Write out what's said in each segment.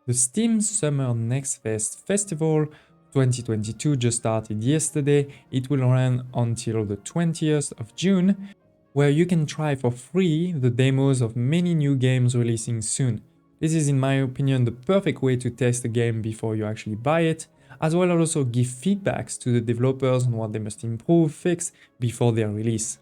The Steam Summer Next Fest Festival 2022 just started yesterday. It will run until the 20th of June, where you can try for free the demos of many new games releasing soon. This is, in my opinion, the perfect way to test a game before you actually buy it, as well as also give feedbacks to the developers on what they must improve, fix before their release.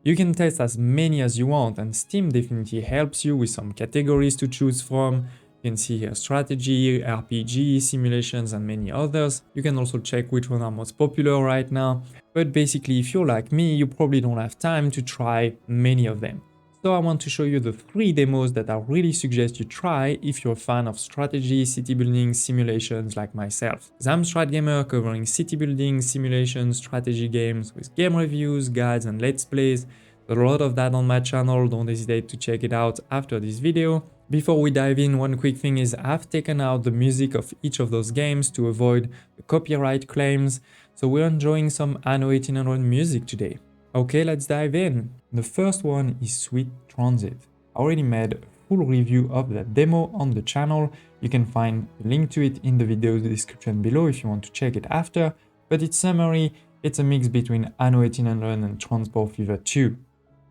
You can test as many as you want, and Steam definitely helps you with some categories to choose from. You can see here strategy, RPG, simulations, and many others. You can also check which ones are most popular right now. But basically, if you're like me, you probably don't have time to try many of them. So I want to show you the 3 demos that I really suggest you try if you're a fan of strategy, city building, simulations like myself. I'm Strat Gamer, covering city building, simulations, strategy games with game reviews, guides and let's plays. There's a lot of that on my channel, don't hesitate to check it out after this video. Before we dive in, one quick thing is I've taken out the music of each of those games to avoid the copyright claims, so we're enjoying some Anno 1800 music today. Okay, let's dive in. The first one is Sweet Transit. I already made a full review of that demo on the channel. You can find a link to it in the video description below if you want to check it after. But its summary, it's a mix between Anno 1800 and Transport Fever 2.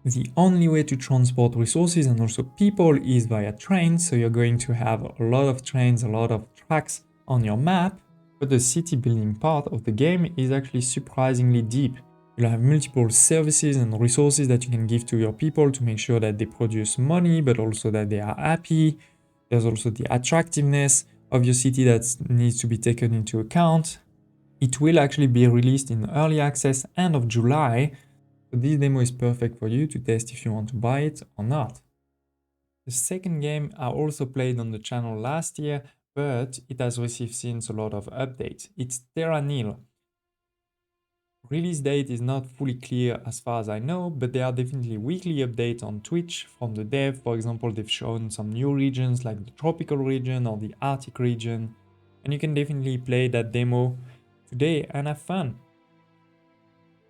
The only way to transport resources and also people is via trains, so you're going to have a lot of trains, a lot of tracks on your map. But the city building part of the game is actually surprisingly deep. You'll have multiple services and resources that you can give to your people to make sure that they produce money, but also that they are happy. There's also the attractiveness of your city that needs to be taken into account. It will actually be released in early access end of July, so this demo is perfect for you to test if you want to buy it or not. The second game I also played on the channel last year, but it has received since a lot of updates. It's Terra Nil. Release date is not fully clear as far as I know, but there are definitely weekly updates on Twitch from the dev. For example, they've shown some new regions like the tropical region or the Arctic region, and you can definitely play that demo today and have fun.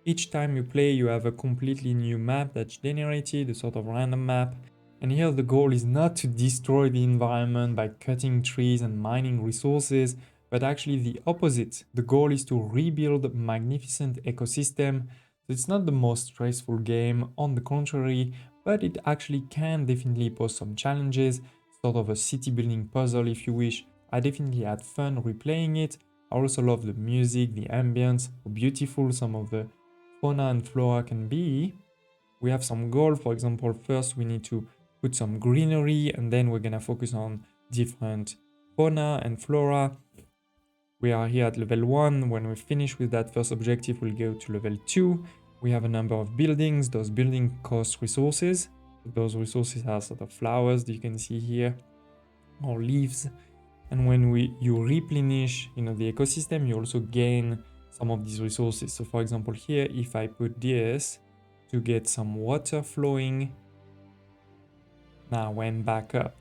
Each time you play, you have a completely new map that's generated, a sort of random map. And here the goal is not to destroy the environment by cutting trees and mining resources, but actually the opposite. The goal is to rebuild a magnificent ecosystem. So it's not the most stressful game, on the contrary, but it actually can definitely pose some challenges, sort of a city building puzzle if you wish. I definitely had fun replaying it. I also love the music, the ambience, how beautiful some of the fauna and flora can be. We have some goals. For example, first we need to put some greenery, and then we're gonna focus on different fauna and flora. We are here at level 1. When we finish with that first objective, we'll go to level 2. We have a number of buildings. Those buildings cost resources. Those resources are sort of flowers that you can see here, or leaves. And when you replenish, the ecosystem, you also gain some of these resources. So for example, here, if I put this to get some water flowing, now went back up.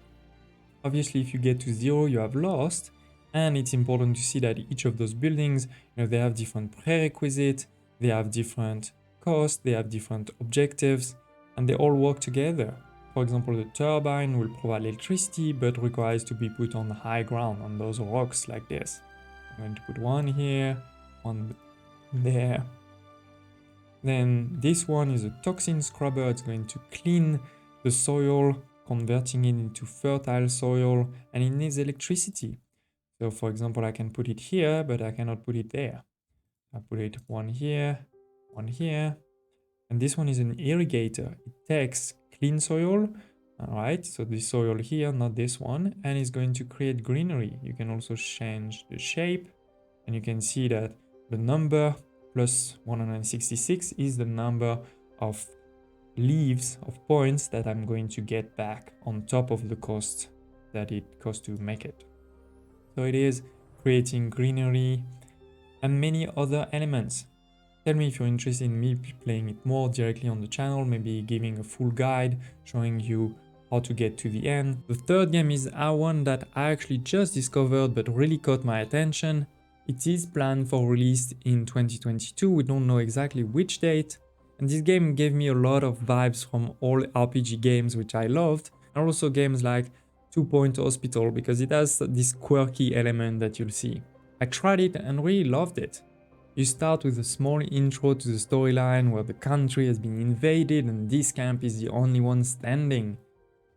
Obviously, if you get to 0, you have lost. And it's important to see that each of those buildings, they have different prerequisites, they have different costs, they have different objectives, and they all work together. For example, the turbine will provide electricity, but requires to be put on high ground, on those rocks like this. I'm going to put one here, one there. Then this one is a toxin scrubber. It's going to clean the soil, converting it into fertile soil, and it needs electricity. So for example, I can put it here, but I cannot put it there. I put it one here, and this one is an irrigator. It takes clean soil, all right, so this soil here, not this one, and it's going to create greenery. You can also change the shape, and you can see that the number plus 166 is the number of leaves, of points that I'm going to get back on top of the cost that it costs to make it. So it is creating greenery and many other elements. Tell me if you're interested in me playing it more directly on the channel, maybe giving a full guide, showing you how to get to the end. The third game is one that I actually just discovered but really caught my attention. It is planned for release in 2022, we don't know exactly which date. And this game gave me a lot of vibes from all RPG games which I loved, and also games like 2-point hospital because it has this quirky element that you'll see. I tried it and really loved it. You start with a small intro to the storyline where the country has been invaded and this camp is the only one standing.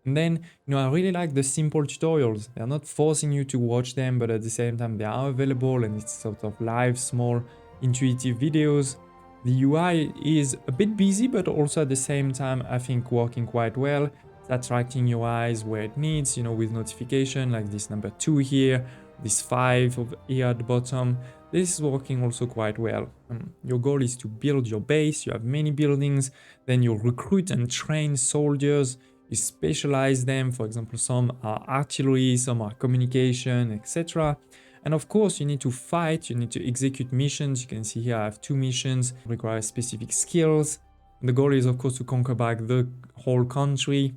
And then, I really like the simple tutorials. They're not forcing you to watch them, but at the same time they are available and it's sort of live, small, intuitive videos. The UI is a bit busy, but also at the same time, I think working quite well. It's attracting your eyes where it needs, with notification like this number 2 here, this 5 here at the bottom. This is working also quite well. Your goal is to build your base. You have many buildings, then you recruit and train soldiers. You specialize them, for example, some are artillery, some are communication, etc. And of course, you need to fight, you need to execute missions. You can see here I have 2 missions, require specific skills. And the goal is, of course, to conquer back the whole country.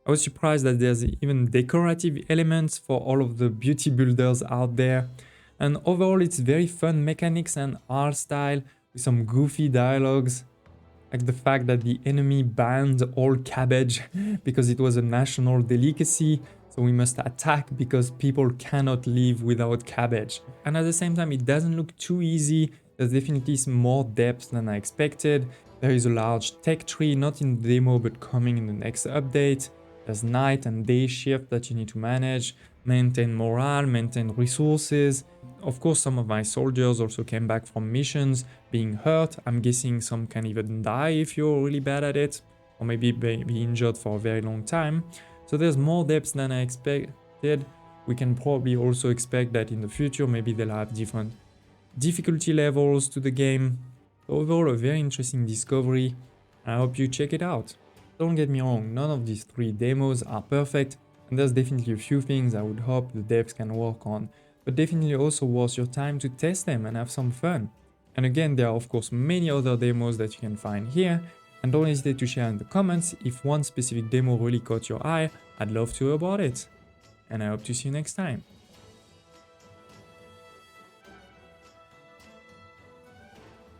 I was surprised that there's even decorative elements for all of the beauty builders out there. And overall, it's very fun mechanics and art style with some goofy dialogues. Like the fact that the enemy banned all cabbage because it was a national delicacy, so we must attack because people cannot live without cabbage. And at the same time, it doesn't look too easy. There's definitely some more depth than I expected. There is a large tech tree, not in the demo, but coming in the next update. There's night and day shift that you need to manage, maintain morale, maintain resources. Of course, some of my soldiers also came back from missions being hurt. I'm guessing some can even die if you're really bad at it, or maybe be injured for a very long time. So there's more depth than I expected. We can probably also expect that in the future, maybe they'll have different difficulty levels to the game. Overall, a very interesting discovery. I hope you check it out. Don't get me wrong, none of these 3 demos are perfect, and there's definitely a few things I would hope the devs can work on, but definitely also worth your time to test them and have some fun. And again, there are of course many other demos that you can find here, and don't hesitate to share in the comments if one specific demo really caught your eye. I'd love to hear about it. And I hope to see you next time.